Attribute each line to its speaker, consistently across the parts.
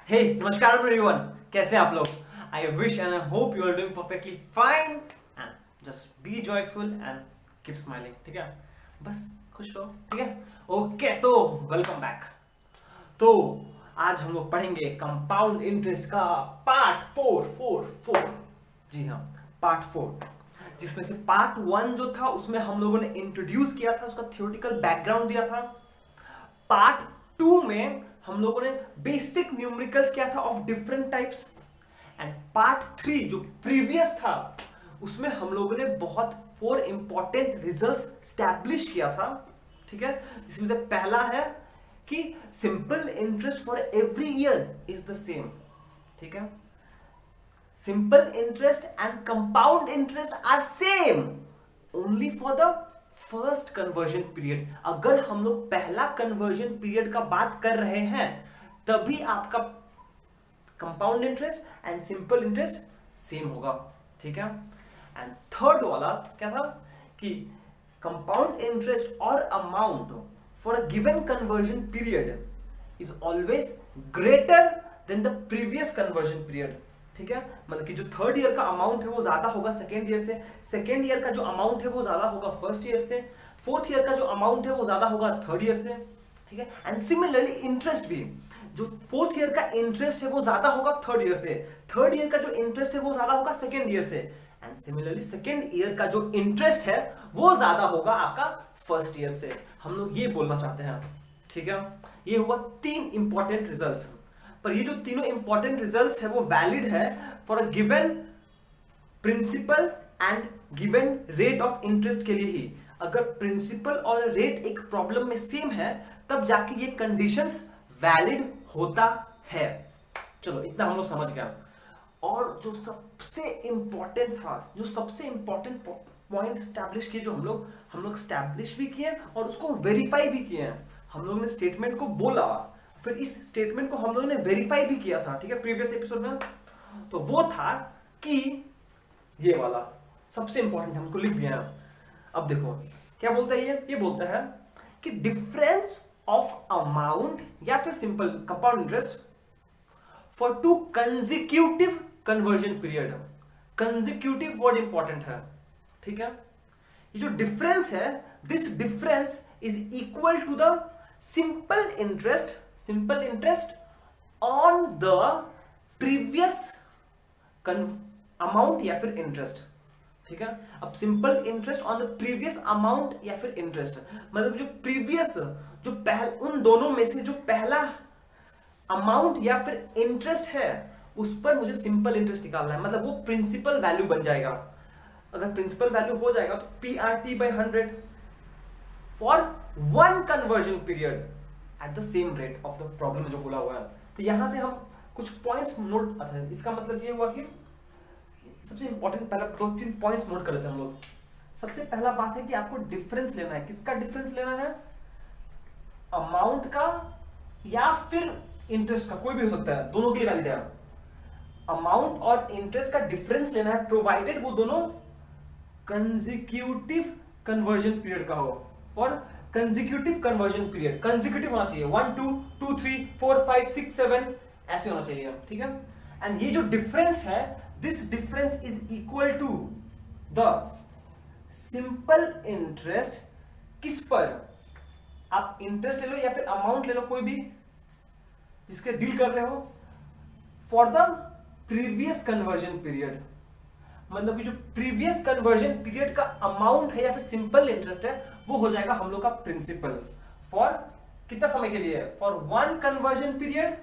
Speaker 1: हे नमस्कार एवरीवन, कैसे हैं आप लोग? I wish and I hope you are doing perfectly fine and just be joyful and keep smiling. ठीक है, बस खुश रहो। ठीक है, ओके। तो वेलकम बैक। तो आज हम लोग पढ़ेंगे कंपाउंड इंटरेस्ट का पार्ट फोर। जी हाँ, पार्ट 4, जिसमें से पार्ट 1 जो था उसमें हम लोगों ने इंट्रोड्यूस किया था, उसका थियोरेटिकल बैकग्राउंड दिया था। पार्ट 2 में हम लोगों ने बेसिक न्यूमेरिकल्स किया था of different types. And part 3 जो प्रीवियस था उसमें हम लोगों ने बहुत 4 इंपॉर्टेंट रिजल्ट्स स्टैब्लिश किया था। ठीक है, इसमें से पहला है कि simple interest for every year is the same. ठीक है, simple interest and compound interest are same only for the first conversion period. अगर हम लोग पहला कन्वर्जन पीरियड का बात कर रहे हैं तभी आपका compound interest and simple interest same होगा। ठीक है, एंड थर्ड वाला क्या था कि कंपाउंड इंटरेस्ट और amount for a given conversion period is always greater than the previous conversion period. ठीक है, मतलब कि जो थर्ड ईयर का अमाउंट है वो ज्यादा होगा सेकेंड ईयर से, सेकेंड ईयर का जो अमाउंट है वो ज्यादा होगा फर्स्ट ईयर से, फोर्थ ईयर का जो अमाउंट है वो ज्यादा होगा थर्ड ईयर से। ठीक है, एंड सिमिलरली इंटरेस्ट भी, जो फोर्थ ईयर का इंटरेस्ट है वो ज्यादा होगा थर्ड ईयर से, थर्ड ईयर का जो इंटरेस्ट है वो ज्यादा होगा सेकेंड ईयर से, एंड सिमिलरली सेकेंड ईयर का जो इंटरेस्ट है वो ज्यादा होगा आपका फर्स्ट ईयर से। हम लोग ये बोलना चाहते हैं। ठीक है, ये हुआ 3 इंपॉर्टेंट रिजल्ट्स। पर ये जो तीनों इंपॉर्टेंट रिजल्ट्स है वो वैलिड है for a given principal and given rate of interest के लिए ही। अगर प्रिंसिपल और रेट एक प्रॉब्लम में सेम है तब जाके ये कंडीशंस वैलिड होता है। चलो इतना हम लोग समझ गए। और जो सबसे इंपॉर्टेंट था, जो सबसे इंपॉर्टेंट पॉइंट स्टैब्लिश किए, जो हम लोग स्टैब्लिश भी किए और उसको वेरीफाई भी किए हैं। हम लोगों ने स्टेटमेंट को बोला, फिर इस स्टेटमेंट को हम लोगों ने वेरीफाई भी किया था। ठीक है, प्रीवियस एपिसोड में। तो वो था कि ये वाला सबसे इंपॉर्टेंट है, उसको लिख दिया है। अब देखो क्या बोलता है ये बोलता है कि डिफरेंस ऑफ अमाउंट या फिर simple compound interest for 2 consecutive conversion period. Consecutive word important है। ठीक है, ये जो डिफरेंस है, this difference is equal to the simple interest on the previous amount या फिर इंटरेस्ट। ठीक है, अब simple interest on the previous amount या फिर इंटरेस्ट, मतलब जो प्रीवियस, जो उन दोनों में से जो पहला अमाउंट या फिर इंटरेस्ट है उस पर मुझे सिंपल इंटरेस्ट निकालना है, मतलब वो प्रिंसिपल वैल्यू बन जाएगा। अगर प्रिंसिपल वैल्यू हो जाएगा तो PRT/100 for 1 conversion period at the same rate of the problem में जो बोला हुआ है। तो यहां से हम कुछ पॉइंट्स नोट, अच्छा इसका मतलब ये हुआ कि सबसे इंपॉर्टेंट पहला 2-3 पॉइंट्स नोट कर लेते हैं हम लोग। सबसे पहला बात है कि आपको डिफरेंस लेना है। किसका डिफरेंस लेना है? अमाउंट का या फिर इंटरेस्ट का, कोई भी हो सकता है, दोनों के लिए वैलिड है। अमाउंट और इंटरेस्ट का डिफरेंस लेना है प्रोवाइडेड वो दोनों कंसेक्यूटिव कन्वर्जन पीरियड का हो। For consecutive conversion period consecutive होना चाहिए, 1 2 2 3 4 5 6 7 ऐसे होना चाहिए। ठीक है, एंड ये जो डिफरेंस है, this difference is equal to the simple interest. किस पर? आप इंटरेस्ट ले लो या फिर अमाउंट ले लो, कोई भी जिसके डील कर रहे हो, for the previous conversion period. मतलब कि जो प्रीवियस कन्वर्जन पीरियड का अमाउंट है या फिर सिंपल इंटरेस्ट है वो हो जाएगा हम लोग का प्रिंसिपल। फॉर कितना समय के लिए? For 1 conversion period.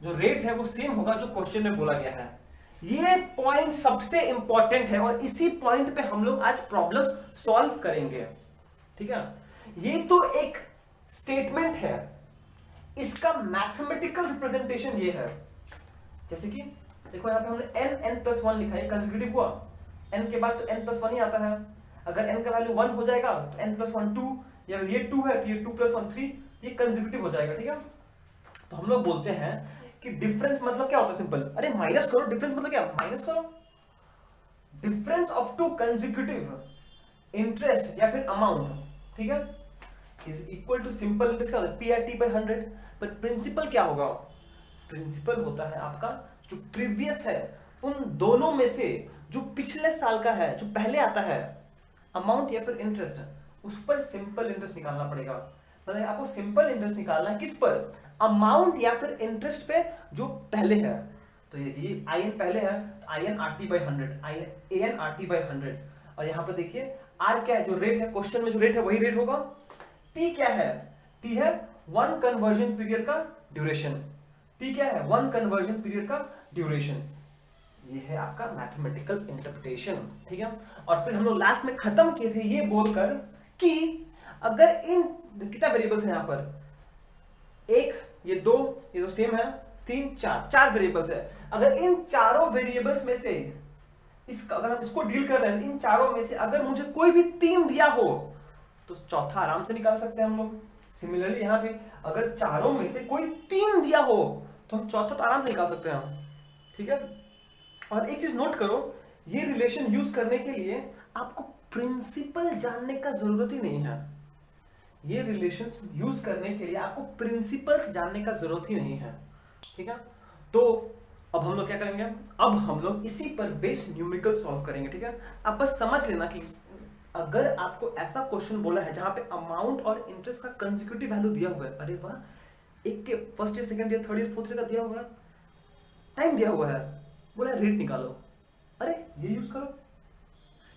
Speaker 1: जो रेट है वो सेम होगा जो क्वेश्चन में बोला गया है। ये पॉइंट सबसे इंपॉर्टेंट है और इसी पॉइंट पे हम लोग आज प्रॉब्लम्स सॉल्व करेंगे। ठीक है, ये तो एक स्टेटमेंट है, इसका मैथमेटिकल रिप्रेजेंटेशन ये है। जैसे कि देखो यहां पे हमने n+1 लिखा है, कंसेक्यूटिव हुआ। n के बाद तो n+1 ही आता है। अगर n का वैल्यू 1 हो जाएगा तो n+1 2, या ये 2 है तो ये 2+1 3, ये कंसेक्यूटिव हो जाएगा। ठीक है, तो हम लोग बोलते हैं कि डिफरेंस मतलब क्या होता है? सिंपल, अरे माइनस करो। डिफरेंस मतलब क्या? माइनस करो डिफरेंस ऑफ 2 कंसेक्यूटिव इंटरेस्ट या फिर अमाउंट। ठीक है, is equal to simple interest का PRT बाय 100। पर प्रिंसिपल क्या होगा? प्रिंसिपल होता है आपका जो प्रीवियस है उन दोनों में से जो पिछले साल का है, जो पहले आता है अमाउंट या फिर इंटरेस्ट, उस पर सिंपल इंटरेस्ट निकालना पड़ेगा। मतलब आपको सिंपल इंटरेस्ट निकालना है किस पर? अमाउंट या फिर इंटरेस्ट पे जो पहले है। तो ये IN पहले है तो IN RT by 100, AN RT by 100। और यहाँ पे देखिए R क्या है? जो रेट है, क्वेश्चन में जो रेट है वही रेट होगा। T क्या है? T है वन कन्वर्जन पीरियड का ड्यूरेशन। T क्या है? वन कन्वर्जन पीरियड का ड्यूरेशन। ये है आपका मैथमेटिकल इंटरप्रिटेशन, ठीक है। और फिर हम लोग लास्ट में खत्म किए थे ये बोलकर कि अगर इन कितना वेरिएबल्स हैं यहाँ पर, एक, ये दो सेम है, तीन, चार वेरिएबल्स है। अगर इन चारों वेरिएबल्स में से अगर हम इसको डील कर रहे हैं, इन चारों में से अगर मुझे कोई भी तीन दिया हो तो चौथा आराम से निकाल सकते हैं हम लोग। सिमिलरली यहाँ पे अगर चारों में से कोई तीन दिया हो तो हम चौथा तो आराम से निकाल सकते हैं, ठीक है। और एक चीज नोट करो, ये रिलेशन यूज करने के लिए आपको प्रिंसिपल जानने का जरूरत ही नहीं है। ये रिलेशंस यूज करने के लिए आपको प्रिंसिपल्स जानने का जरूरत ही नहीं है, ठीक है। तो अब हम लोग क्या करेंगे? अब हम लोग इसी पर बेस्ड न्यूमेरिकल सॉल्व करेंगे, ठीक है। आप बस समझ लेना कि अगर आपको ऐसा क्वेश्चन बोला है जहां पे अमाउंट और इंटरेस्ट का कंसेक्यूटिव वैल्यू दिया हुआ है, अरे वाह, एक के first year, second year, third year, fourth year का दिया हुआ है, टाइम दिया हुआ है, बोला रेट निकालो, अरे ये यूज करो।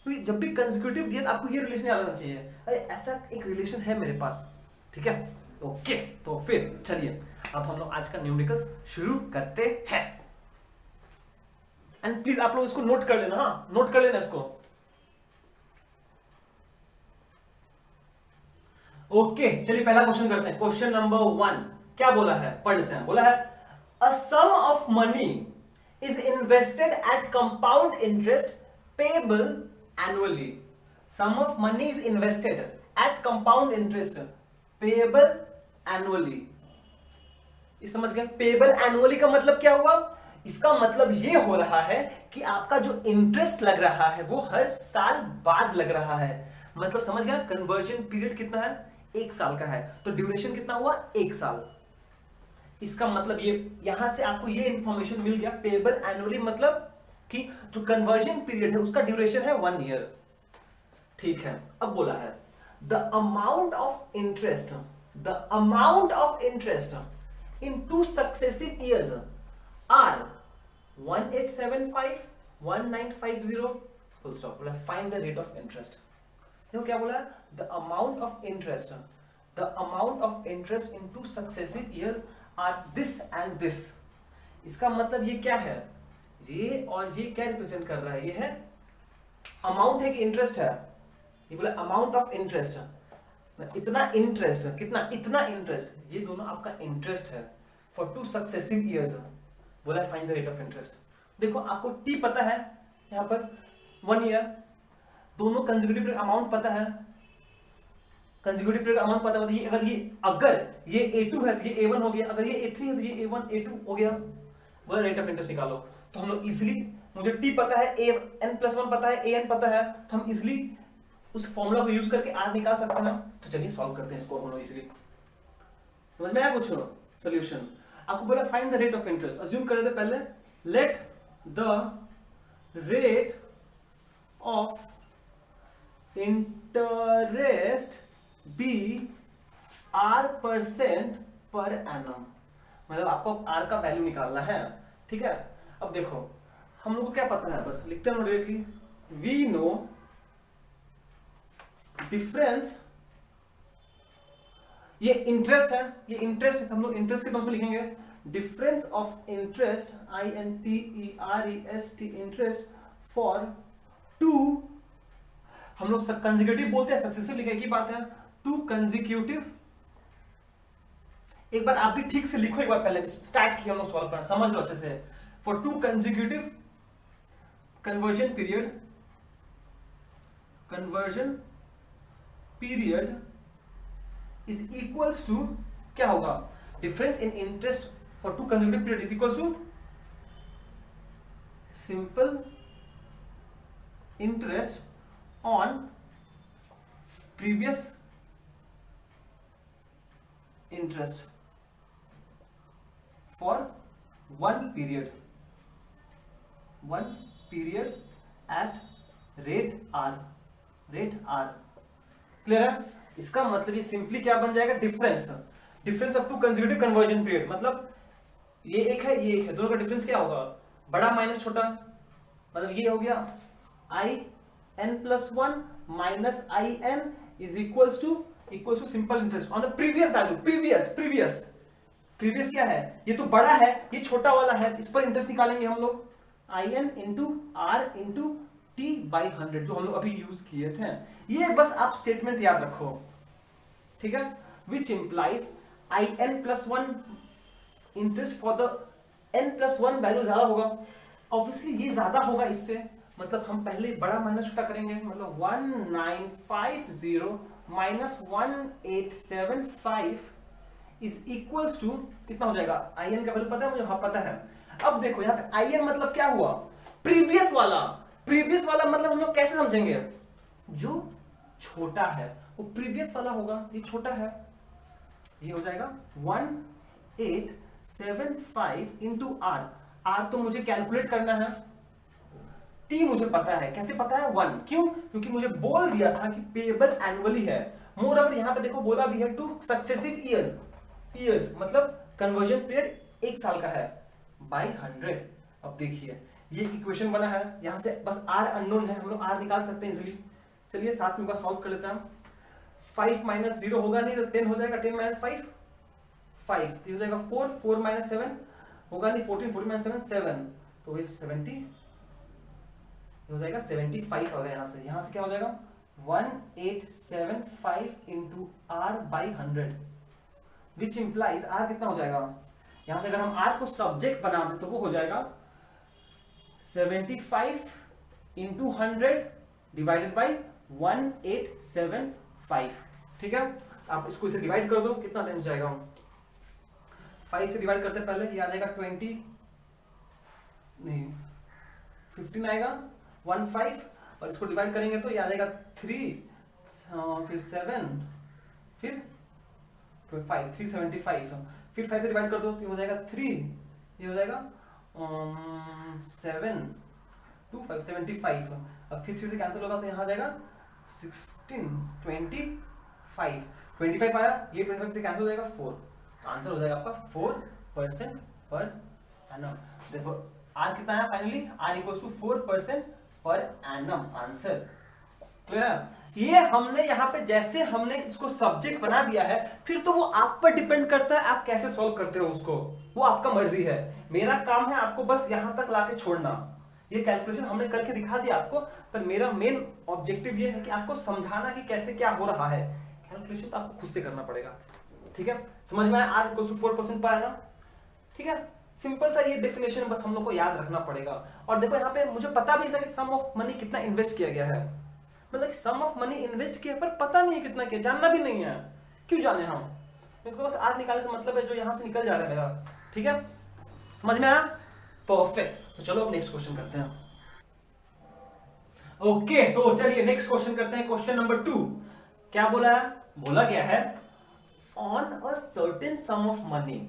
Speaker 1: तो जब भी कंसेक्यूटिव दिया तो आपको ये रिलेशन याद आना चाहिए, अरे ऐसा एक रिलेशन है मेरे पास, ठीक है। ओके, तो फिर चलिए अब हम लोग आज का न्यूमेरिकल्स शुरू करते हैं। एंड प्लीज आप लोग इसको नोट कर लेना, हाँ, नोट कर लेना इसको। ओके, चलिए पहला क्वेश्चन करते हैं। क्वेश्चन नंबर 1 क्या बोला है, पढ़ लेते हैं। बोला है a sum of money is invested at compound interest payable annually. Sum of money is invested at compound interest payable annually. ये समझ गए? पेबल एनुअली का मतलब क्या हुआ? इसका मतलब ये हो रहा है कि आपका जो इंटरेस्ट लग रहा है वो हर साल बाद लग रहा है। मतलब समझ गया? कन्वर्जन पीरियड कितना है? 1 साल का है, तो ड्यूरेशन कितना हुआ? 1 साल। इसका मतलब ये यहां से आपको ये इंफॉर्मेशन मिल गया। पेबल एनुअली मतलब कि जो कन्वर्जन पीरियड है उसका ड्यूरेशन है 1 ईयर, ठीक है। अब बोला है the amount of interest in 2 successive years are 1875, 1950, full stop। बोला find the rate of interest। देखो क्या बोला? the amount of interest in 2 successive years are this and this। इसका मतलब ये क्या है? ये और ये क्या रिप्रेजेंट कर रहा है? ये है अमाउंट है कि इंटरेस्ट है? ये बोला अमाउंट ऑफ इंटरेस्ट, इतना इंटरेस्ट, कितना? इतना इंटरेस्ट, ये दोनों आपका इंटरेस्ट है फॉर 2 सक्सेसिव ईयर्स। बोला find the rate of interest. देखो आपको टी पता है, यहां पर 1 ईयर, दोनों कंसेक्यूटिव अमाउंट पता है, कंसेक्यूटिव पीरियड अमाउंट पता है। अगर ये A2 है तो ये A1 हो गया, अगर ये A3 है तो ये A1 A2 हो गया। बोला रेट ऑफ इंटरेस्ट निकालो। तो हम लोग इजिली, मुझे टी पता है, an+1 पता है, an पता है, तो हम इजिली उस फॉर्मूला को यूज करके आर निकाल सकते हैं। तो चलिए सॉल्व करते हैं इसको हम लोग इजीली। समझ में आया कुछ? सॉल्यूशन आपको बोला find the rate of interest. Assume कर देते पहले, let the rate of interest be R% per annum. मतलब आपको आर का वैल्यू निकालना है, ठीक है। अब देखो हम लोग को क्या पता है, बस लिखते हैं डायरेक्टली। वी नो डिफरेंस, ये इंटरेस्ट है, ये इंटरेस्ट हम लोग इंटरेस्ट के टर्म्स में लिखेंगे। Difference of interest, INTEREST, interest for 2, हम लोग कंसेक्यूटिव बोलते हैं, सक्सेसिव लिखे की बात है, 2 कंसेक्यूटिव। एक बार आप भी ठीक से लिखो, एक बार पहले स्टार्ट किया हम लोग सॉल्व करना, समझ लो अच्छे से। For 2 consecutive conversion period is equals to, क्या होगा? Difference in interest for 2 consecutive period is equals to simple interest on previous interest for one period at rate R clear है? इसका मतलब ये सिंपली क्या बन जाएगा, difference of two consecutive conversion period. मतलब ये एक है, ये एक है, दोनों का डिफरेंस क्या होगा, बड़ा माइनस छोटा। मतलब ये हो गया in+1 minus in is equals to simple interest on the previous value. Previous क्या है, ये तो बड़ा है, ये छोटा वाला है, इस पर इंटरेस्ट निकालेंगे हम लोग in into r into t by 100 जो हम लोग अभी यूज किए थे। ये बस आप स्टेटमेंट याद रखो, ठीक है। Which implies in+1 interest for the n+1 value ज्यादा होगा, ऑब्वियसली ये ज्यादा होगा इससे। मतलब हम पहले बड़ा माइनस छोटा करेंगे, मतलब 1950 माइनस 1875 इज इक्वल्स टू कितना हो जाएगा, in का वैल्यू पता है मुझे, हाँ पता है। अब देखो यहाँ पे in मतलब क्या हुआ, प्रीवियस वाला मतलब हम लोग कैसे समझेंगे, जो छोटा है वो प्रीवियस वाला होगा, ये छोटा है, ये हो जाएगा 1875 इंटू आर तो मुझे कैलकुलेट करना है, टी मुझे पता है, कैसे पता है 1, क्यों, क्योंकि मुझे बोल दिया था कि पेएबल एनुअली है। मोर ओवर यहाँ पे देखो बोला भी है टू सक्सेसिव ईयर्स मतलब कन्वर्जन पीरियड 1 साल का है बाई 100। अब देखिए ये इक्वेशन बना है, यहां से बस r अननोन है, हम लोग r निकाल सकते हैं इजीली। चलिए साथ में सॉल्व कर लेते हैं। 5 माइनस 0 होगा नहीं तो 10 हो जाएगा, 10 माइनस 5 तो हो जाएगा 4 माइनस 7 होगा नहीं, 14 माइनस 7 तो ये 70 हो जाएगा 75 होगा। यहाँ से क्या हो जाएगा 1875 into r by 100 which implies r कितना हो जाएगा, यहां से अगर हम r को सब्जेक्ट बना दें तो वो हो जाएगा 75 इंटू 100 डिवाइडेड बाई 1875, ठीक है। आप इसको इसे डिवाइड कर दो, कितना टाइम जाएगा, 5 से डिवाइड करते पहले ये आ जाएगा 20 नहीं 15 आएगा 15 और इसको डिवाइड करेंगे तो ये आ जाएगा 3 फिर 7 फिर 5 375 फिर 5 से डिवाइड कर दो तो ये हो जाएगा 3, ये हो जाएगा 7 2 5 75। अब फिर 3 से कैंसिल होगा तो यहाँ आ जाएगा 16 25 आया, ये 25 से कैंसिल हो जाएगा 4, तो आंसर हो जाएगा आपका 4% पर एनम। देखो आर कितना है finally, are equals to 4% per annum answer, clear है। ये हमने यहाँ पे जैसे हमने इसको सब्जेक्ट बना दिया है, फिर तो वो आप पर डिपेंड करता है आप कैसे सॉल्व करते हो उसको, वो आपका मर्जी है। मेरा काम है आपको बस यहाँ तक लाके छोड़ना, ये कैलकुलेशन हमने करके दिखा दिया आपको, पर मेरा मेन ऑब्जेक्टिव ये है कि आपको समझाना कि कैसे क्या हो रहा है। कैलकुलेशन तो आपको खुद से करना पड़ेगा, ठीक है। समझ में आया, r इक्वल्स टू 4% पर एनम, ठीक है। सिंपल सा ये डेफिनेशन बस हम लोग को याद रखना पड़ेगा। और देखो यहाँ पे मुझे पता भी नहीं था कि सम ऑफ मनी कितना इन्वेस्ट किया गया है, मतलब सम ऑफ मनी इन्वेस्ट किया पर पता नहीं है कितना किया, जानना भी नहीं है, क्यों जाने हम, मेरे को बस आज निकालने से मतलब है जो यहाँ से निकल जा रहा है मेरा, ठीक है। समझ में आया, परफेक्ट। तो चलो अब नेक्स्ट क्वेश्चन करते हैं। ओके तो चलिए नेक्स्ट क्वेश्चन करते हैं, क्वेश्चन नंबर 2। क्या बोला है, बोला गया है on a certain sum of money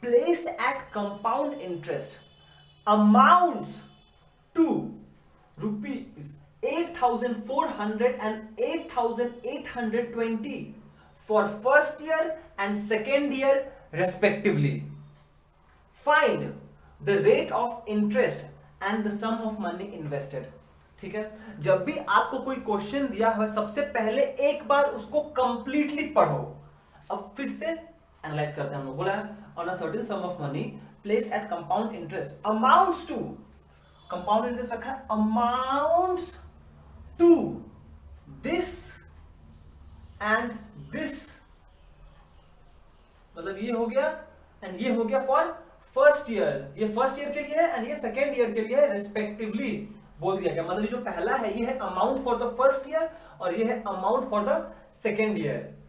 Speaker 1: placed at compound interest amounts to rupees 8,400 and 8,820 for first year and second year respectively. Find the rate of interest and the sum of money invested. ठीक है, जब भी आपको कोई question दिया हुआ सबसे पहले एक बार उसको कंप्लीटली पढ़ो। अब फिर से एनालाइज करते हैं हम लोग। बोला है on a certain sum of money place at compound interest amounts to, compound interest रखा है, amounts to this and this, मतलब ये हो गया एंड ये हो गया फॉर फर्स्ट ईयर, ये फर्स्ट ईयर के लिए है एंड ये सेकेंड ईयर के लिए है रेस्पेक्टिवली, बोल दिया गया। मतलब ये जो पहला है ये है amount for the first year और ये है amount for the second year.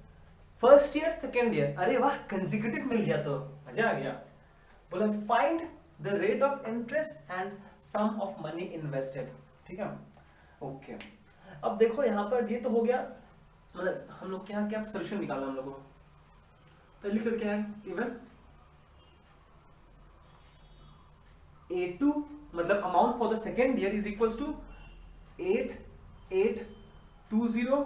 Speaker 1: First year second year, अरे वाह कंसेक्यूटिव मिल गया तो मजा आ गया। बोला find the rate of interest and sum of money invested, ठीक है। ओके अब देखो यहाँ पर ये तो हो गया, मतलब हम लोग क्या क्या सोल्यूशन निकालना हम लोगों को। तो लिख सकते हैं इवन A2 मतलब amount for the second year is equals to 8820,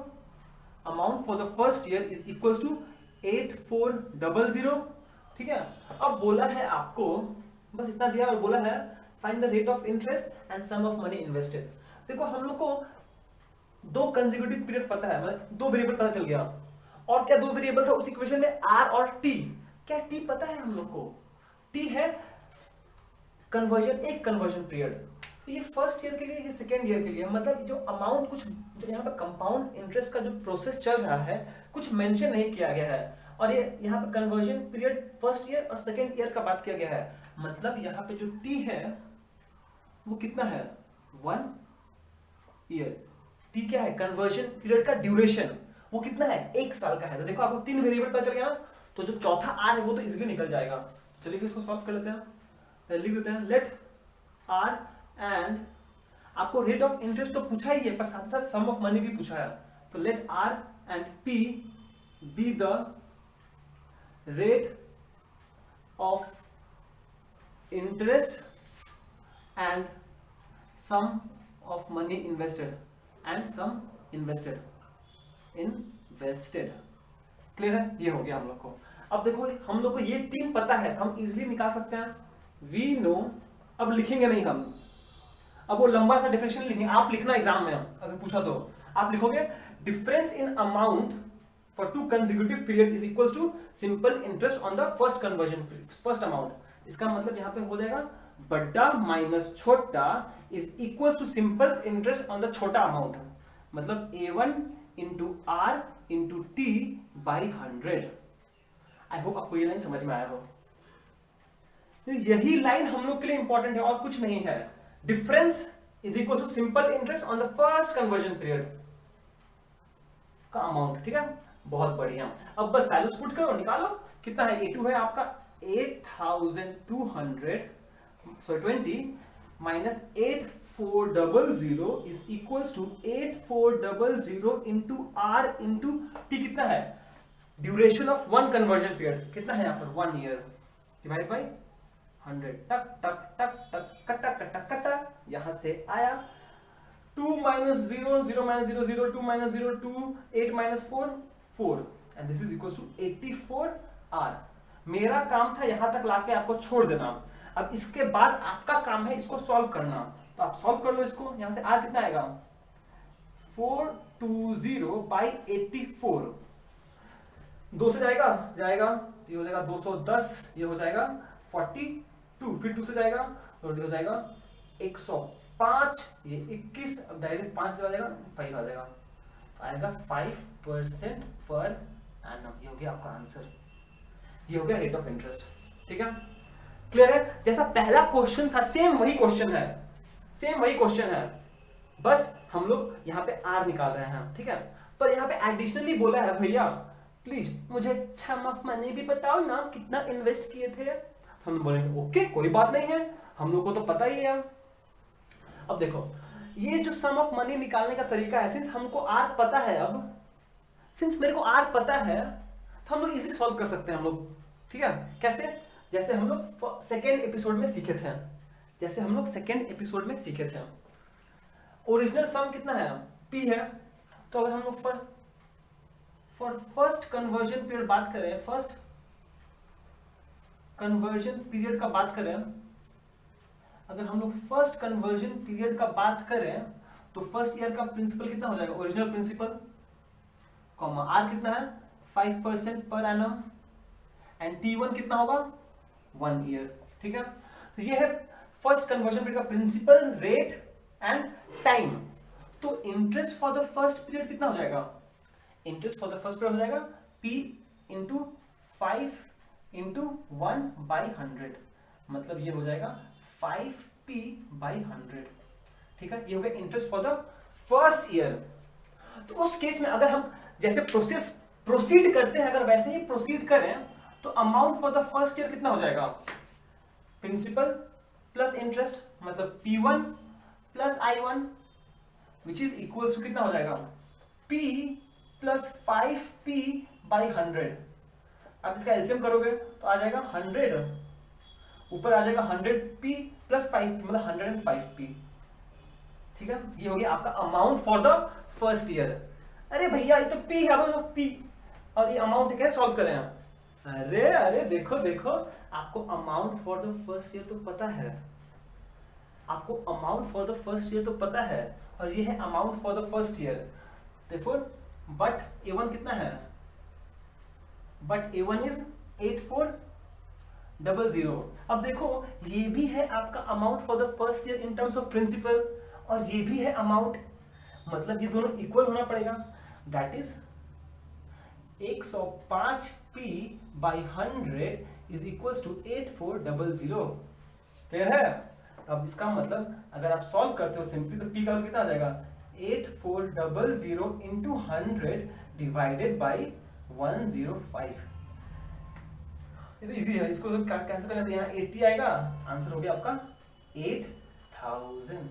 Speaker 1: amount for the first year is equals to 8400। ठीक है, अब बोला है आपको, बस इतना दिया और बोला है find the rate of interest and sum of money invested. देखो हम लोग को दो कंसेक्यूटिव पीरियड पता है, मतलब दो वेरिएबल पता चल गया। और क्या दो वेरिएबल था उस इक्वेशन में, आर और टी। क्या टी पता है हम लोग को? टी है कन्वर्जन, एक कन्वर्जन पीरियड। तो ये फर्स्ट ईयर के लिए, ये सेकेंड ईयर के लिए, मतलब जो अमाउंट कुछ जो यहाँ पे कंपाउंड इंटरेस्ट का जो प्रोसेस चल रहा है कुछ मेंशन नहीं किया गया है। और ये यहाँ पे कन्वर्जन पीरियड फर्स्ट ईयर और सेकेंड ईयर का बात किया गया है। मतलब यहाँ पे जो टी है वो कितना है, 1 ईयर। टी क्या है, कन्वर्जन पीरियड का ड्यूरेशन, वो कितना है, 1 साल का है। तो देखो आपको 3 वेरिएबल पता चल गया, तो जो चौथा आर है वो तो इजीली निकल जाएगा। चलिए फिर इसको सॉल्व कर लेते हैं। लिख देते हैं लेट आर एंड, आपको रेट ऑफ इंटरेस्ट तो पूछा ही है पर साथ साथ सम ऑफ मनी भी पूछा है। तो let R and P be the rate of interest and sum of money invested and sum invested. Clear है, ये हो गया हम लोग को। अब देखो हम लोग को ये 3 पता है, हम इजीली निकाल सकते हैं। वी नो, अब लिखेंगे नहीं हम, अब वो लंबा सा डिफरेंशियल लिखेंगे। आप लिखना एग्जाम में अगर पूछा तो आप लिखोगे difference in amount for 2 consecutive period is equals to simple interest on the first conversion, first amount. इसका मतलब यहाँ पे हो जाएगा बड़ा माइनस छोटा is equals to simple interest on the छोटा अमाउंट। मतलब A1 into R into T by 100। I hope आपको ये लाइन समझ में आया हो। तो यही लाइन हम लोग के लिए इंपॉर्टेंट है और कुछ नहीं है। Difference is equal to simple interest on the first conversion period का अमाउंट। ठीक है, बहुत बढ़िया। अब बस वैल्यूज पुट करो, निकालो कितना है। A2 है आपका 8200 minus 8400 is equals to 8400 into R into T. कितना है, ड्यूरेशन ऑफ 1 कन्वर्जन पीरियड कितना है यहाँ पर, 1 ईयर डिवाइड बाई 100। टक टक टक टक कटा कटा कटा, यहां से आया 2 minus 0, 0 minus 0, 0, 2 minus 0, 2, 8 minus 4, 4, and this is equals to 84R। मेरा काम था यहां तक लाके आपको छोड़ देना। अब इसके बाद आपका काम है इसको सॉल्व करना, तो आप सॉल्व कर लो इसको। यहां से R कितना आएगा, 420 by 84, 2 से जाएगा ये हो जाएगा 210, ये हो जाएगा 42, फिर 2 से जाएगा तो हो जाएगा 105, ये 21, अब डायरेक्ट 5 से आ जाएगा 5 आ जाएगा, तो आएगा 5% पर एनम। ये हो गया आपका आंसर, ये हो गया रेट ऑफ इंटरेस्ट। ठीक है, क्लियर है। जैसा पहला क्वेश्चन था सेम वही क्वेश्चन है, बस हम लोग यहाँ पे आर निकाल रहे हैं। ठीक है, पर यहाँ पे एडिशनली बोला है भैया प्लीज मुझे मनी भी बताओ ना, कितना इन्वेस्ट किए थे। हम बोलेंगे ओके कोई बात नहीं है, हम लोग को तो पता ही है। अब देखो ये जो सम ऑफ मनी निकालने का तरीका है, सिंस हमको आर पता है, अब सिंस मेरे को आर पता है तो हम लोग इजीली सॉल्व कर सकते हैं हम लोग। ठीक है, कैसे, जैसे हम लोग सेकेंड एपिसोड में सीखे थे, ओरिजिनल सम कितना है, पी है। तो अगर हम लोग फॉर फर्स्ट कन्वर्जन पीरियड बात करें, फर्स्ट कन्वर्जन पीरियड का बात करें, अगर हम लोग फर्स्ट कन्वर्जन पीरियड का बात करें तो फर्स्ट ईयर का प्रिंसिपल कितना हो जाएगा, ओरिजिनल प्रिंसिपल, कॉमा आर कितना है 5% पर एनम, एंड T1 कितना होगा 1 ईयर। ठीक है, तो ये है फर्स्ट कन्वर्जन पीरियड का प्रिंसिपल, रेट एंड टाइम। तो interest for the first period कितना हो जाएगा, interest for the first period हो जाएगा P इंटू 5 इंटू 1/100, मतलब ये हो जाएगा 5p/100। ठीक है, ये हो गया interest for the first year. तो उस केस में अगर हम जैसे प्रोसीड करते हैं, अगर वैसे ही प्रोसीड करें तो amount for the first year कितना हो जाएगा, प्रिंसिपल प्लस इंटरेस्ट, मतलब P1 plus I1 which is equals to कितना हो जाएगा, P प्लस 5p/100। आप इसका एलसीएम करोगे तो आ जाएगा 100, ऊपर आ जाएगा 100p प्लस 5p मतलब 105p। ठीक है, ये हो गया आपका amount for the first year. अरे भैया ये तो p है, तो p और ये अमाउंट कैसे सॉल्व करें हम? अरे अरे देखो देखो, आपको amount for the first year तो पता है, आपको amount for the first year तो पता है, और ये है amount for the first year. देखो बट A1 कितना है, बट A1 इज 8400। अब देखो ये भी है आपका amount for the first year in terms of principal, और ये भी है अमाउंट, मतलब ये दोनों इक्वल होना पड़ेगा। That is 105p by 100 is equal to 8400। Clear है? अब इसका मतलब अगर आप सॉल्व करते हो सिंपली तो p का कितना आ जाएगा, 8400 इंटू 100 डिवाइडेड बाई 105। इजी है, इसको कैंसिल करना तो यहाँ 80 आएगा, आंसर हो गया आपका 8000।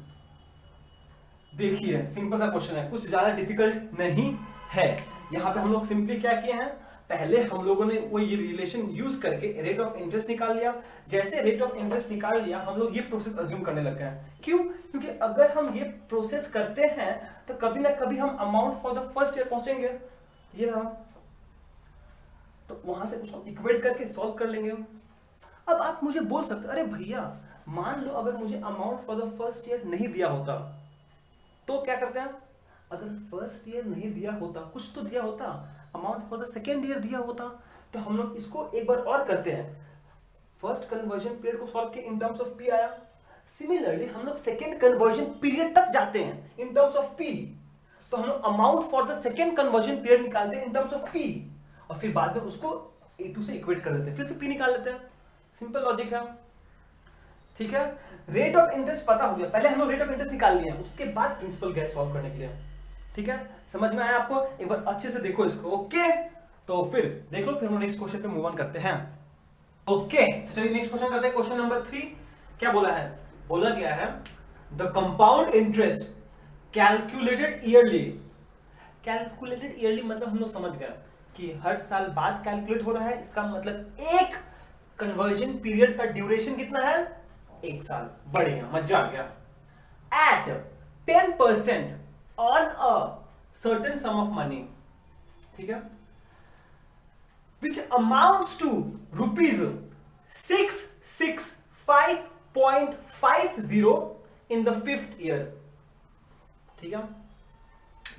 Speaker 1: देखिए सिंपल सा क्वेश्चन है, कुछ ज्यादा डिफिकल्ट नहीं है। यहाँ पे हम लोग सिंपली क्या किए हैं, पहले हम लोगों ने वो ये रिलेशन यूज करके रेट ऑफ इंटरेस्ट निकाल लिया। जैसे रेट ऑफ इंटरेस्ट निकाल लिया हम लोग ये प्रोसेस अज्यूम करने लग गए। क्यों? क्योंकि अगर हम ये प्रोसेस करते हैं तो कभी ना कभी हम amount for the first year पहुंचेंगे, ये रहा, तो वहां से उसको इक्वेट करके सॉल्व कर लेंगे। अब आप मुझे बोल सकते अरे भैया मान लो अगर मुझे amount for the first year नहीं दिया होता तो क्या करते हैं, अगर फर्स्ट ईयर नहीं दिया होता, कुछ तो दिया होता, amount for the second year दिया होता, तो हम लोग इसको एक बार और करते हैं। फर्स्ट कन्वर्जन पीरियड को सॉल्व किया, इन टर्म्स ऑफ पी आया। सिमिलरली हम लोग सेकेंड कन्वर्जन पीरियड तक जाते हैं इन टर्म्स ऑफ पी, तो हम लोग amount for the second conversion period निकालते हैं इन टर्म्स ऑफ पी, और फिर बाद में उसको A2 से इक्वेट कर देते हैं, फिर से P निकाल लेते हैं। सिंपल लॉजिक है। ठीक है, रेट ऑफ इंटरेस्ट पता हो गया, पहले हम लोग रेट ऑफ इंटरेस्ट निकाल लिए, उसके बाद प्रिंसिपल गैस सॉल्व करने के लिए। ठीक है, समझ में आया आपको? एक बार अच्छे से देखो इसको। ओके, तो फिर देख लो, फिर हम नेक्स्ट क्वेश्चन पे मूव ऑन करते हैं। ओके, तो चलिए नेक्स्ट क्वेश्चन करते हैं। क्वेश्चन नंबर 3 क्या बोला है? बोला गया है the compound interest calculated yearly. Calculated yearly मतलब हम लोग समझ गए कि हर साल बाद कैलकुलेट हो रहा है, इसका मतलब एक कन्वर्जन पीरियड का ड्यूरेशन कितना है, 1 साल। बढ़िया, मजा आ गया। At 10% on a certain sum of money, ठीक है, which amounts to rupees 665.50 in the 5th year. ठीक है,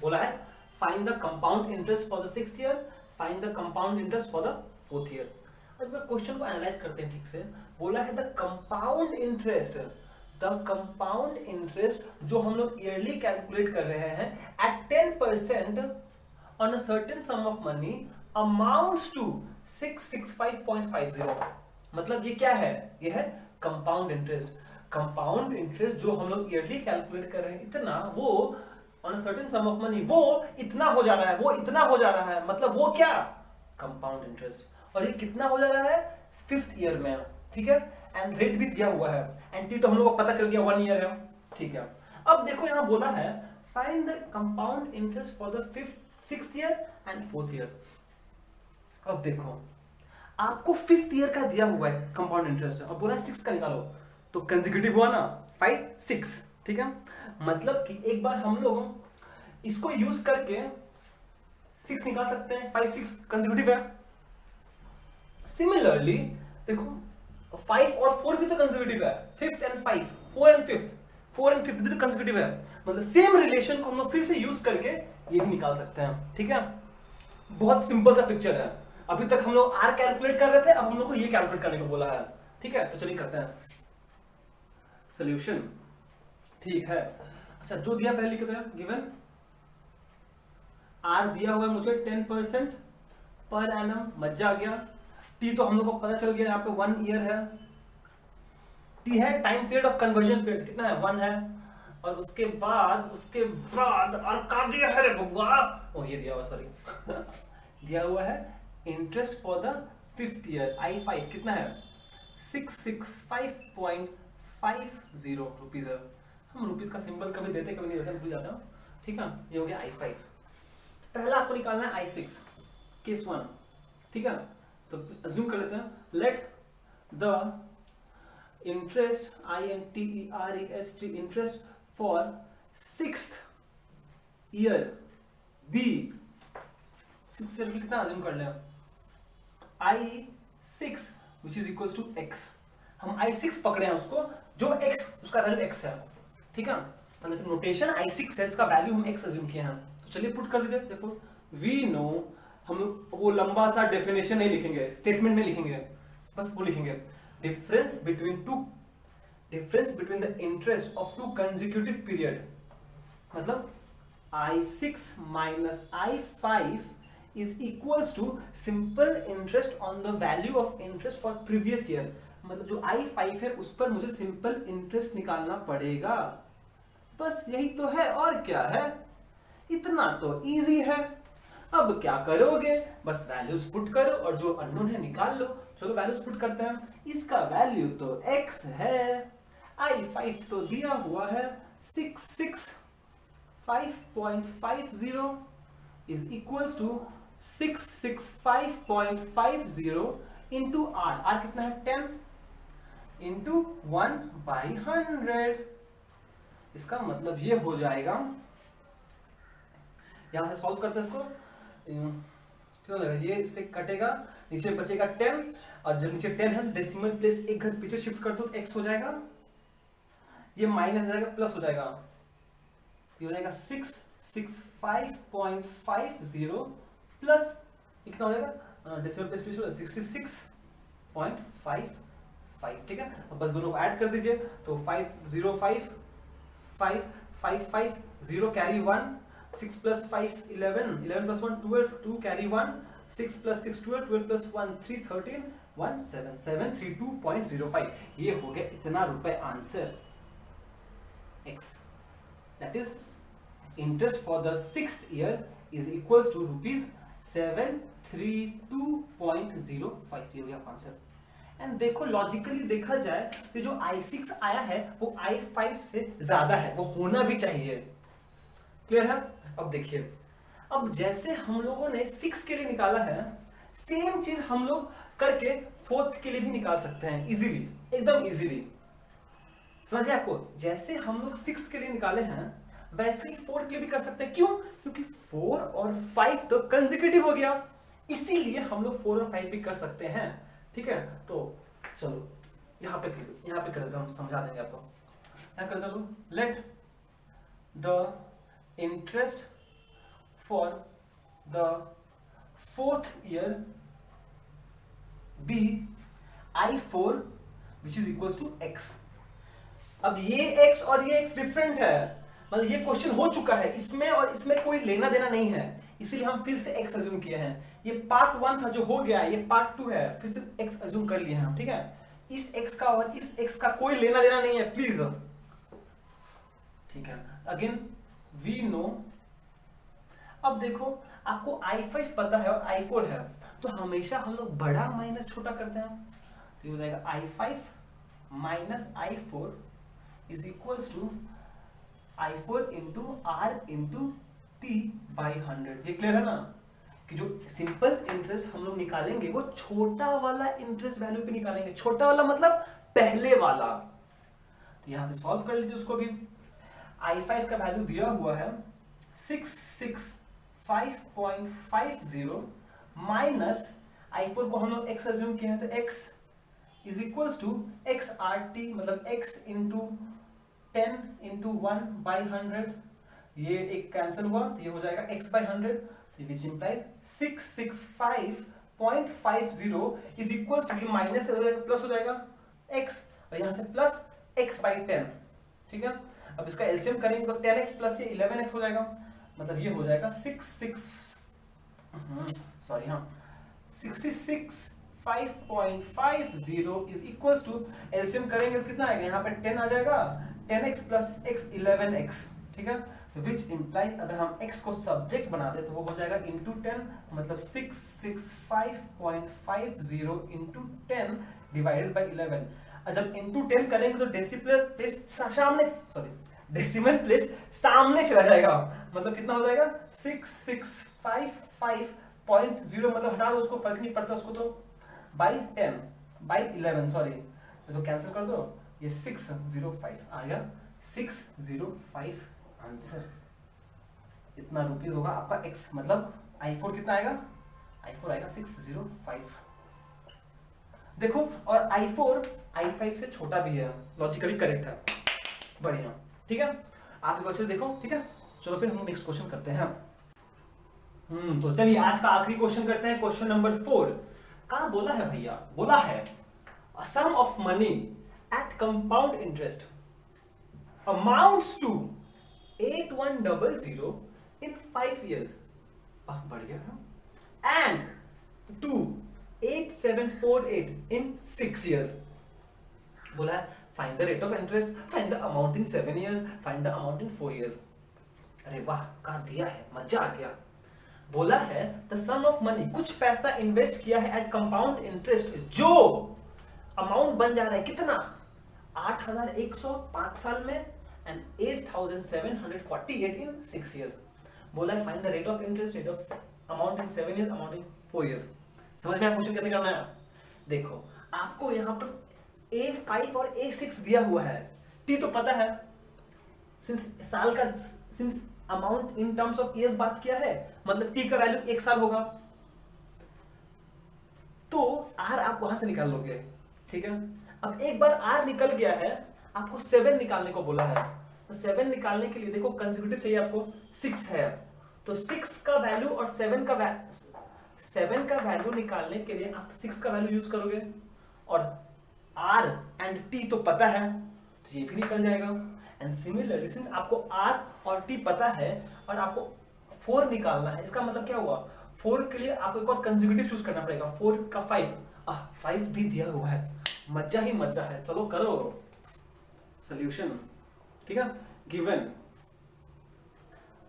Speaker 1: बोला है find the compound interest for the 6th year, find the compound interest for the 4th year. अब question को analyse करते हैं ठीक से। बोला है the compound interest, the compound interest जो हम लोग ईयरली कैलकुलेट कर रहे हैं at 10% on a certain sum of money amounts to 665.50। मतलब ये क्या है? ये है कंपाउंड इंटरेस्ट। कंपाउंड इंटरेस्ट जो हम लोग ईयरली कैलकुलेट कर रहे हैं इतना, वो on a certain sum of money वो इतना हो जा रहा है, वो इतना हो जा रहा है, मतलब वो क्या? Compound interest. और ये कितना हो जा रहा है? 5th ईयर में। ठीक है, एंड रेट भी दिया हुआ है, एंड टी तो हम लोग को पता चल गया 1 ईयर है। ठीक है, अब देखो यहां बोला है find the compound interest for the 5th, 6th year and 4th year. अब देखो आपको 5th ईयर का दिया हुआ है कंपाउंड इंटरेस्ट, और बोला है 6 का निकालो, तो कंसेक्यूटिव हुआ ना 5, 6। ठीक है, मतलब कि एक बार हम लोग इसको यूज करके 6 निकाल सकते हैं, 5, 6 कंसेक्यूटिव है। सिमिलरली देखो 5 और 4 भी तो कंसेक्यूटिव है, 5th and 5, 4 and 5th, 4 and 5th भी तो कंसेक्यूटिव है। मतलब सेम रिलेशन को हम लोग फिर से यूज करके ये भी निकाल सकते हैं। ठीक है, बहुत सिंपल सा पिक्चर है। अभी तक हम लोग आर कैलकुलेट कर रहे थे, अब हम लोग को ये कैलकुलेट करने को बोला है। ठीक है, तो चलिए करते हैं सॉल्यूशन। ठीक है, अच्छा जो दिया पहले लिखते हैं, गिवन आर दिया हुआ है मुझे 10% पर एनम, मजा आ गया। टी तो हम लोग को पता चल गया, यहाँ पे 1 ईयर है। टी है time period of conversion period, कितना है? 1 है। और उसके बाद और का दिया है रे बबुआ, ओ ये दिया हुआ, सॉरी दिया हुआ है interest for the 5th year, I5 कितना है? 665.50 रुपीज है। हम रुपीज का सिंबल कभी देते कभी नहीं देते, भूल जाता हूँ। ठीक है, ये हो गया I5। पहला आपको निकालना है I6, केस 1। ठीक है, तो अज्यूम कर लेते हैं, let the interest INTEREST interest for 6th year be, 6th year कितना अज्यूम कर लें, I6 which is equal to x। हम I6 पकड़े हैं उसको, जो x उसका वैल्यू x है, ठीक है, मतलब नोटेशन I6 है, इसका वैल्यू हम x अज्यूम किए हैं। तो चलिए पुट कर दीजिए, देखो वी नो, हम वो लंबा सा डेफिनेशन नहीं लिखेंगे, स्टेटमेंट नहीं लिखेंगे, बस वो लिखेंगे difference between the interest of 2 consecutive period, मतलब I6 minus I5 is equals to simple interest on the value of interest for previous year। मतलब जो I5 है उस पर मुझे सिंपल इंटरेस्ट निकालना पड़ेगा, बस यही तो है, और क्या है, इतना तो इजी है। अब क्या करोगे, बस वैल्यूज पुट करो और जो अननोन है निकाल लो। चलो वैल्यूज पुट करते हैं, इसका वैल्यू तो x है, I5 तो दिया हुआ है 665.50 is equals to 665.50 into r कितना है 10 इंटू 1/100। इसका मतलब ये हो जाएगा, यहां से सॉल्व करते हैं इसको, क्यों लगा, ये इससे कटेगा, नीचे बचेगा 10, और जब नीचे 10 है डेसिमल प्लेस एक घर पीछे शिफ्ट कर दो तो x हो जाएगा, ये माइनस हो जाएगा प्लस हो जाएगा, ये हो जाएगा 665.50 प्लस कितना हो जाएगा, डेसिमल प्लेस 66.55, ठीक है। अब बस दोनों को ऐड कर दीजिए, तो 505 555 0 carry 1, 6 plus 5 11, 11 plus 1 12, 2 carry 1, 6 plus 6 12, 12 plus 1 3 13, 17732.05। ये हो गया इतना रुपए answer x, that is interest for the 6th year is equals to rupees 732.05। ये हो गया आंसर। एंड देखो लॉजिकली देखा जाए तो जो I6 आया है वो I5 से ज्यादा है, वो होना भी चाहिए, क्लियर है। अब देखिए, अब जैसे हम लोगों ने 6 के लिए निकाला है, सेम चीज हम लोग करके 4th के लिए भी निकाल सकते हैं इजीली, एकदम इजीली, समझ गए आपको। जैसे हम लोग 6 के लिए निकाले हैं वैसे ही 4 के लिए भी कर सकते हैं, क्यों, क्योंकि 4 और 5 तो कंसेक्यूटिव हो गया, इसीलिए हम लोग 4 और 5 भी कर सकते हैं, ठीक है। तो चलो यहाँ पे कर देते, हम समझा देंगे आपको। क्या कर दो, let the interest for the 4th year be I4 which is equals to x। अब ये x और ये x डिफरेंट है, मतलब ये क्वेश्चन हो चुका है, इसमें और इसमें कोई लेना देना नहीं है, इसीलिए हम फिर से x अज्यूम किए हैं। ये पार्ट 1 था जो हो गया है, ये पार्ट 2 है, फिर से x अज्यूम कर लिए हैं हम, ठीक है। इस x का और इस x का कोई लेना देना नहीं है, प्लीज, ठीक है। अगेन वी नो, अब देखो आपको I5 पता है और I4 है, तो हमेशा हम लोग बड़ा माइनस छोटा करते हैं, तो ये हो जाएगा I5 minus I4 is equals to I4 into R into T/100। ये क्लियर है ना, कि जो सिंपल इंटरेस्ट हम लोग निकालेंगे वो छोटा वाला इंटरेस्ट वैल्यू पे निकालेंगे, छोटा वाला मतलब पहले वाला। तो यहां से सॉल्व कर लीजिए उसको भी। I5 का वैल्यू दिया हुआ है 665.50 माइनस I4 को हम लोग x अज्यूम किए हैं, तो x is equals to XRT, मतलब x इंटू 10 इंटू 1/100, ये एक कैंसिल हुआ तो ये हो जाएगा x/100, which implies 665.50 is equals to, ये माइनस हो जाएगा प्लस हो जाएगा x, और यहां से प्लस x/10, ठीक है। अब इसका एलसीएम करेंगे तो 10x प्लस ये 11x हो जाएगा, मतलब ये हो जाएगा 66.50 इज इक्वल्स टू, एलसीएम करेंगे तो कितना आएगा, यहाँ पे 10 आ जाएगा, 10x प्लस x 11x, ठीक है। तो विच इंप्लाइज अगर हम x को सब्जेक्ट बना दे तो वो हो जाएगा इंटू 10, मतलब 665.50 इंटू 10 डिवाइडेड बाई 11। जब इंटू 10 करेंगे तो डेसिमल प्लेस सामने चला जाएगा, मतलब कितना हो जाएगा 6655.0, मतलब हटा दो उसको, फर्क नहीं पड़ता उसको, तो बाई 10 बाई 11 सॉरी, तो कैंसिल कर दो, ये 605 आ गया, 605 आंसर। इतना रुपीज होगा आपका एक्स, मतलब i4 कितना आएगा, i4 आएगा 605। देखो, और i4 i5 से छोटा भी है, लॉजिकली करेक्ट है, बढ़िया। ठीक है, आप क्वेश्चन देखो। ठीक है, चलो फिर हम नेक्स्ट क्वेश्चन करते हैं। तो चलिए आज का आखिरी क्वेश्चन करते हैं, क्वेश्चन नंबर 4। कहा बोला है भैया, बोला है a sum of money at compound interest amounts to 8100 in 5 years, बढ़िया है, and to 8748 in 6 years। बोला है find the rate of interest, find the amount in 7 years, find the amount in 4 years। अरे वाह, कहा दिया है, मजा आ गया। बोला है द सम ऑफ मनी, कुछ पैसा इन्वेस्ट किया है एट कंपाउंड इंटरेस्ट, जो अमाउंट बन जा रहा है कितना, 8100 5 साल में एंड 8748 इन 6 इयर्स। बोला है find the rate of interest, rate of amount in 7 years, amount in 4 years. समझ में आया क्वेश्चन कैसे करना है? देखो, आपको यहां पर A5 और A6 दिया हुआ है, T तो पता है, सिंस साल का, since amount in terms of years बात किया है, मतलब T का वैल्यू 1 साल होगा, तो R आप वहां से निकाल लोगे। ठीक है, अब एक बार R निकल गया है, आपको 7 निकालने को बोला है, तो 7 निकालने के लिए देखो कंसेक्यूटिव चाहिए आपको, 6 है, तो 6 का वैल्यू और 7 का वैल्यू निकालने के लिए आप 6 का वैल्यू यूज करोगे, और R एंड T तो पता है, तो ये भी निकल जाएगा। एंड सिमिलरली सिंस आपको R और T पता है और आपको 4 निकालना है, इसका मतलब क्या हुआ, 4 के लिए आपको एक और कंसेक्यूटिव चूज करना पड़ेगा, 4 का 5 भी दिया हुआ है, मजा ही मजा है। चलो करो सॉल्यूशन। ठीक है, गिवन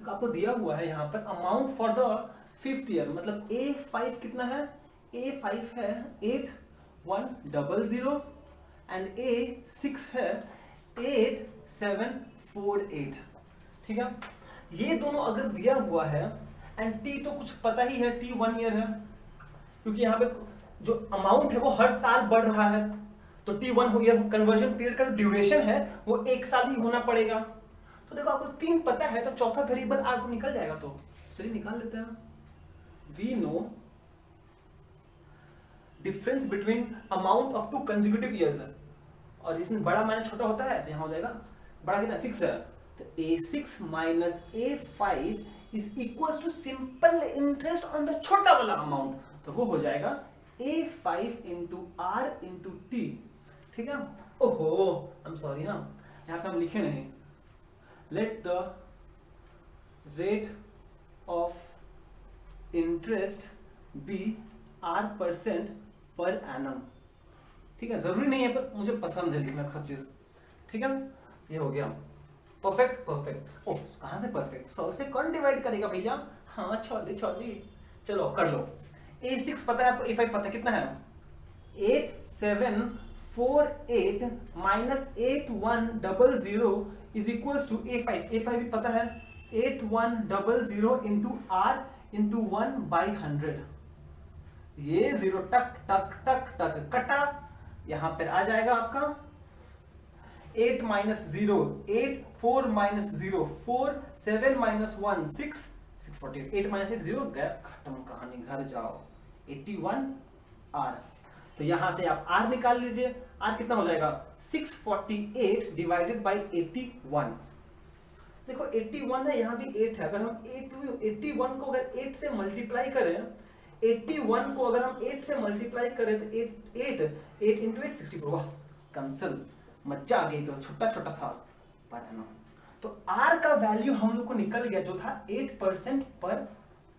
Speaker 1: आपको दिया हुआ है यहाँ पर amount for the 5th year, मतलब A5 कितना है, A5 है 8100 एंड A6 है 8748। ठीक है, ये दोनों अगर दिया हुआ है एंड T तो कुछ पता ही है, T 1 ईयर है, क्योंकि यहाँ पे जो अमाउंट है वो हर साल बढ़ रहा है, तो T 1 ईयर कन्वर्जन पीरियड का ड्यूरेशन है वो 1 साल ही होना पड़ेगा। तो देखो आपको 3 पता है, तो चौथा वेरिएबल आपको निकल जाएगा, तो चलिए निकाल लेते हैं। We know difference between amount of 2 consecutive years, और इसमें बड़ा माइनस छोटा होता है, तो यहाँ हो जाएगा बड़ा कितना 6 है, तो A6 minus A5 is equal to simple interest on the छोटा वाला अमाउंट, तो वो हो जाएगा A5 into R into T। ठीक है, ओहो आई एम सॉरी, हाँ यहाँ पे हम लिखे नहीं, let the rate of interest be R% per annum. ठीक है, जरूरी नहीं है पर मुझे पसंद है लिखना हर चीज। ठीक है, ये हो गया परफेक्ट। परफेक्ट, ओह कहां से परफेक्ट, 100 से कौन डिवाइड करेगा भैया, हाँ छोली चलो कर लो। A6 पता है आपको, A5 पता है, कितना है 8748 minus 8100 is equals to A5 भी पता है 8100 इंटू R इंटू 1/100, ये 0 टक टक टक टक कटा, यहां पर आ जाएगा आपका 8 माइनस 0 8, 4 माइनस 0 4, 7 माइनस 1 6, 648, 8 माइनस 8 0, गया खत्म कहानी, घर जाओ। 81 R, तो यहां से आप R निकाल लीजिए, R कितना हो जाएगा 648 डिवाइडेड बाई 81। देखो 81 है, यहाँ भी 8 है, अगर हम 81 को अगर 8 से मल्टीप्लाई करें, 81 को अगर हम 8 से मल्टीप्लाई करें तो 8 इंटू 8 64, वाह कैंसिल, मजा आ गई, तो छोटा छोटा सा पर एनम। तो R का वैल्यू हम लोग को निकल गया जो था 8% पर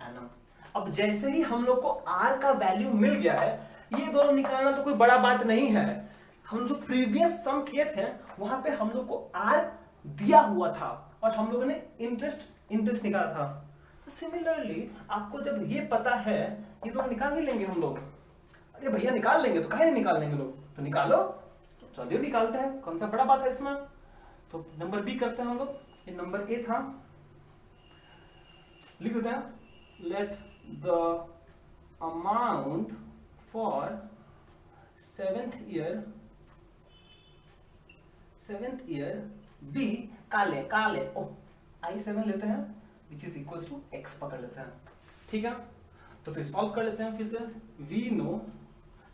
Speaker 1: एनम। अब जैसे ही हम लोग को R का वैल्यू मिल गया है, ये दोनों निकालना तो कोई बड़ा बात नहीं है, हम जो प्रीवियस सम किए थे वहां पे हम लोग को R दिया हुआ था और हम लोगों ने इंटरेस्ट निकाला था। तो सिमिलरली आपको जब ये पता है, ये दोनों निकाल ही लेंगे हम लोग। अरे भैया निकाल लेंगे, तो काहे नहीं निकाल लेंगे लोग, तो निकालो, तो चलिए निकालते हैं, कौन सा बड़ा बात है इसमें। तो नंबर बी करते हैं हम लोग, ये नंबर ए था, लिख देते हैं, let the amount for seventh year be काले काले ओ I7 लेते हैं which is equal to x पकड़ लेते हैं, ठीक है। तो फिर सॉल्व कर लेते हैं फिर से। वी नो,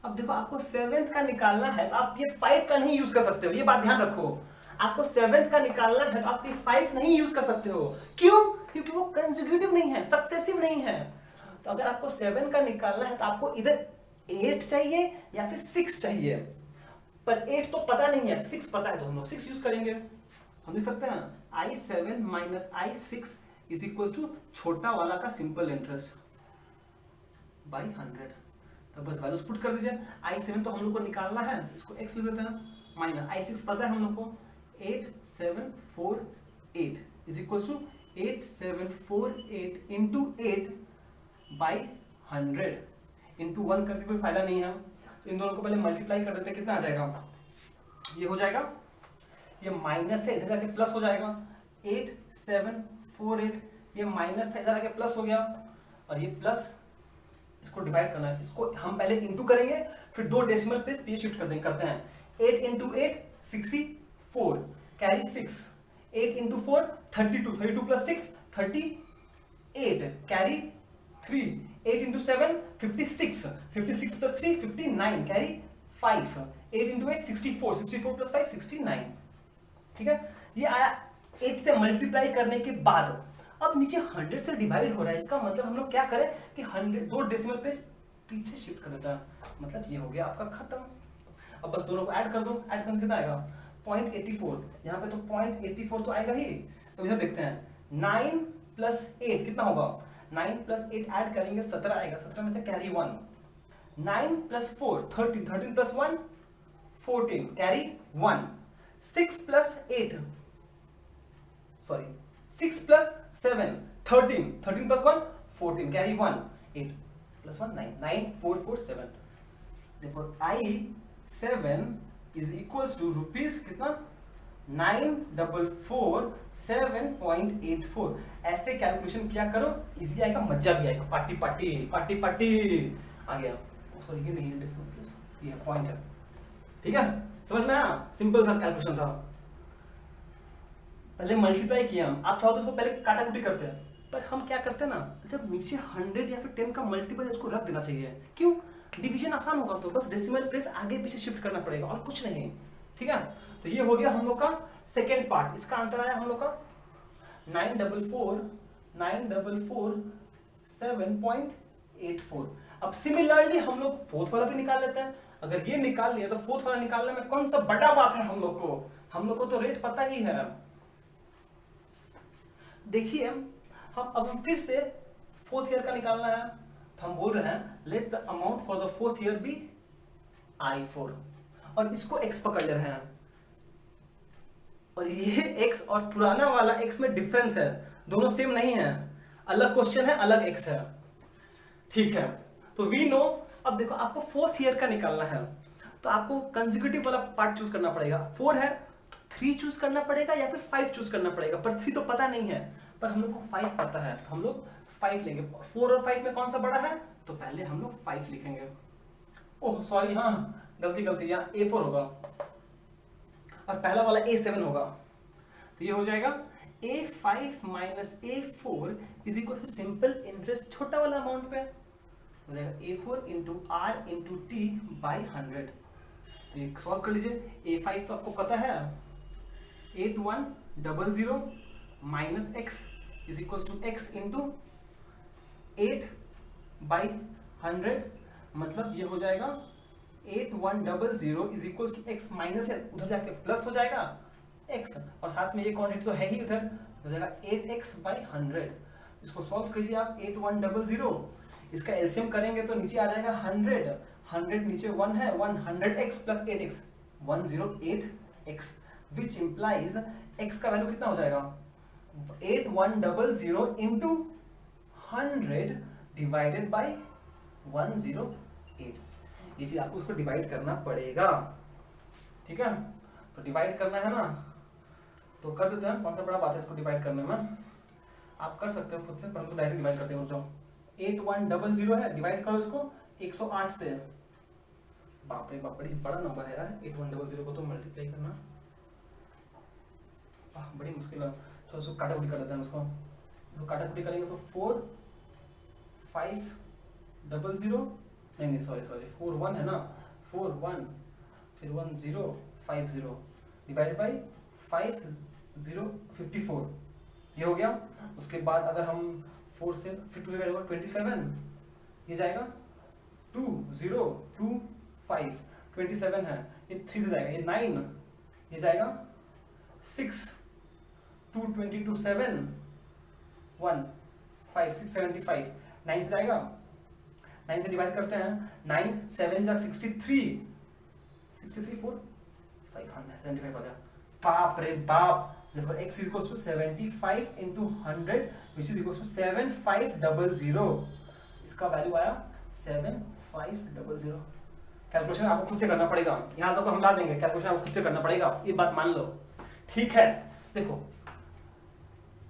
Speaker 1: अब देखो आपको सेवेंथ का निकालना है तो आप ये 5 का नहीं यूज कर सकते हो, ये बात ध्यान रखो। आपको सेवेंथ का निकालना है तो आप ये 5 नहीं यूज कर सकते हो। क्यों? क्योंकि वो कंसेक्यूटिव नहीं है, सक्सेसिव नहीं है। तो अगर आपको 7 का निकालना है तो आपको इधर 8 चाहिए या फिर 6 चाहिए, पर 8 तो पता नहीं है, 6 पता है, तो हम लोग 6 यूज करेंगे। हम लिख सकते हैं I7 minus I6 is equal to छोटा वाला का सिंपल इंटरेस्ट बाई 100। तो बस वैल्यूज पुट कर दीजिए। I7 तो हम लोग को निकालना है, इसको x लिख देते हैं, माइनस I6 पता है हम लोग को 8748 is equal to 8748 into 8 by 100 into 1 करके कोई फायदा नहीं है, तो इन दोनों को पहले मल्टीप्लाई कर देते हैं। कितना आ जाएगा? ये हो जाएगा, ये माइनस है इधर आके प्लस हो जाएगा 8748, ये माइनस था इधर आके प्लस हो गया, और ये प्लस इसको डिवाइड करना है। इसको हम पहले इंटू करेंगे, फिर 2 डेसिमल प्लेस पे शिफ्ट कर देंगे, करते हैं 8 into 8 64 carry 6, 8 into 4 32, 32 plus 6 38 carry 3, 8 into 7 56, 56 plus 3 59 carry 5, 8 into 8 64, 64 plus 5 69, ठीक है। ये आया 8 से मल्टीप्लाई करने के बाद। अब नीचे 100 से डिवाइड हो रहा है, इसका मतलब हम लोग क्या करें कि 100 2 डेसिमल प्लेस पीछे शिफ्ट कर देता है, मतलब ये हो गया आपका खत्म। अब बस दोनों को ऐड कर दो, ऐड करने कितना आएगा 0.84, यहाँ पे तो 0.84 तो आएगा ही। तो इधर देखते हैं 9 प्लस 8 कितना होगा, 9 प्लस 8 ऐड करेंगे 17 आएगा, 17 में से carry 1, 9 plus 4 13, 13 plus 1 14 carry 1, 6 plus 8 sorry 6 plus 7 13, 13 plus 1 14 carry 1, 8 plus 1 9, 9447। therefore I7 is equals to rupees कितना 9447.84। ऐसे कैलकुलेशन किया करो, इजी आएगा, मजा भी आएगा, पार्टी पार्टी पार्टी पार्टी आ गया। सॉरी ये नहीं है डेसिमल प्लेस, ये पॉइंट है, ठीक है। समझ में आया? सिंपल सा कैलकुलेशन था। पहले मल्टीप्लाई किया हम, आप चाहो तो उसको पहले काटाकुटी करते हैं, पर हम क्या करते हैं ना, जब नीचे 100 या फिर 10 का मल्टीपल उसको रख देना चाहिए। क्यों? डिवीजन आसान होगा, तो बस डेसिमल प्लेस आगे पीछे शिफ्ट करना पड़ेगा और कुछ नहीं, ठीक है। तो ये हो गया हम लोग का सेकेंड पार्ट। इसका आंसर आया हम लोग का 9447.84। अब सिमिलरली हम लोग फोर्थ वाला भी निकाल लेते हैं। अगर ये निकाल लिया तो फोर्थ वाला निकालने में कौन सा बड़ा बात है हम लोग को तो रेट पता ही है। देखिए हम अब हम फिर से फोर्थ ईयर का निकालना है, तो हम बोल रहे हैं let the amount for the fourth year be I4, और इसको x पकड़ ले रहे हैं, और ये x और पुराना वाला x में डिफरेंस है, दोनों सेम नहीं है, अलग क्वेश्चन है, अलग x है, ठीक है। तो वी नो, अब देखो आपको फोर्थ ईयर का निकालना है, तो आपको कंसेक्यूटिव वाला पार्ट चूज करना पड़ेगा। 4 है तो 3 चूज करना पड़ेगा या फिर 5 चूज करना पड़ेगा, पर 3 तो पता नहीं है, पर हम लोग को 5 पता है, तो हम लोग 5 लेंगे। 4 और 5 में कौन सा बड़ा है, तो पहले हम लोग 5 लिखेंगे। ओह सॉरी, हाँ गलती, यहाँ A4 होगा और पहला वाला A7 होगा, तो ये हो जाएगा A5 minus A4 is equal to simple interest छोटा वाला अमाउंट पे हो जाएगा A4 into R into T by 100। तो ये सॉल्व कर लीजिए। A5 तो आपको पता है 8100 minus x is equal to x into 8 by 100, मतलब ये हो जाएगा 8100 is equal to x minus है, उधर जाके प्लस हो जाएगा x, और साथ में ये क्वांटिटी तो है ही उधर, हो जाएगा 8x बाई 100। इसको सॉल्व कीजिए आप 8100, इसका एलसीएम करेंगे तो नीचे आ जाएगा 100, 100 नीचे 1 है, 100x plus 8x 108x, which implies x का वैल्यू कितना हो जाएगा 8100 इंटू 100 डिवाइडेड बाई 108। ये चीज आपको उसको डिवाइड करना पड़ेगा, ठीक है। तो डिवाइड करना है ना, तो कर देते हैं, कौन सा बड़ा बात है इसको डिवाइड करने में, आप कर सकते हो खुद से, परंतु डायरेक्ट डिवाइड करते हो। 8100 है, डिवाइड करो इसको 108 से, बाप रे बाप, बड़ी बड़ा नंबर है यार 8100 को तो मल्टीप्लाई करना बड़ी मुश्किल है। तो उसको काटा कुटी कर लेते हैं उसको, तो काटा कुटी करेंगे तो 4500 नहीं सॉरी 41 है ना, 41 फिर 1050 डिवाइडेड बाई 5054 ये हो गया। उसके बाद अगर हम 4 से फिर 2 डिवाइड होगा 27 ये जाएगा 2025 27 है, ये 3 से जाएगा, ये 9 ये जाएगा 6 222 7 1 5 675 9 से जाएगा, 9 से डिवाइड करते हैं 9 7 जा 63 4 575 आ गया। बाप रे बाप, therefore x is equals to 75 into 100 which is equals to 7500। इसका वैल्यू आया 7500। कैलकुलेशन आपको खुद से करना पड़ेगा, यहाँ तक तो हम ला देंगे, कैलकुलेशन आपको खुद से करना पड़ेगा, ये बात मान लो, ठीक है। देखो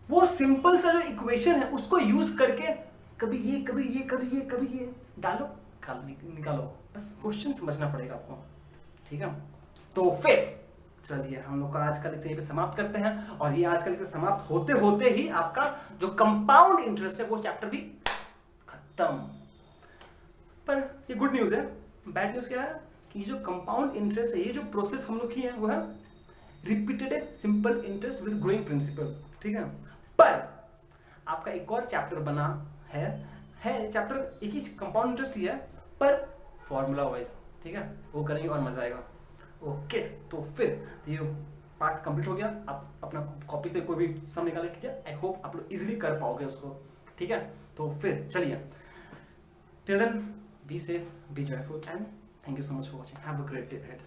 Speaker 1: वो सिंपल सा जो इक्वेशन है उसको यूज करके कभी ये कभी ये कभी ये कभी ये डालो निकालो, बस क्वेश्चन समझना पड़ेगा आपको, ठीक है। तो फिर चलिए हम लोग का आज का लेक्चर यहीं पे समाप्त करते हैं, और ये आज का लेक्चर समाप्त होते होते ही आपका जो कंपाउंड इंटरेस्ट है वो चैप्टर भी खत्म। पर ये गुड न्यूज है, बैड न्यूज क्या है कि जो कंपाउंड इंटरेस्ट है, ये जो प्रोसेस हम लोग की है वो है repetitive simple interest with growing principal, ठीक है। पर आपका एक और चैप्टर बना है चैप्टर एक ही कंपाउंड इंटरेस्ट ही है पर फॉर्मूला वाइज, ठीक है, वो करेंगे और मजा आएगा। ओके, तो फिर ये पार्ट कंप्लीट हो गया, आप अपना कॉपी से कोई भी सम निकाल कीजिए, आई होप आप लोग इजीली कर पाओगे उसको, ठीक है। तो फिर चलिए, till then be safe, be joyful and thank you so much for watching, have a great day ahead.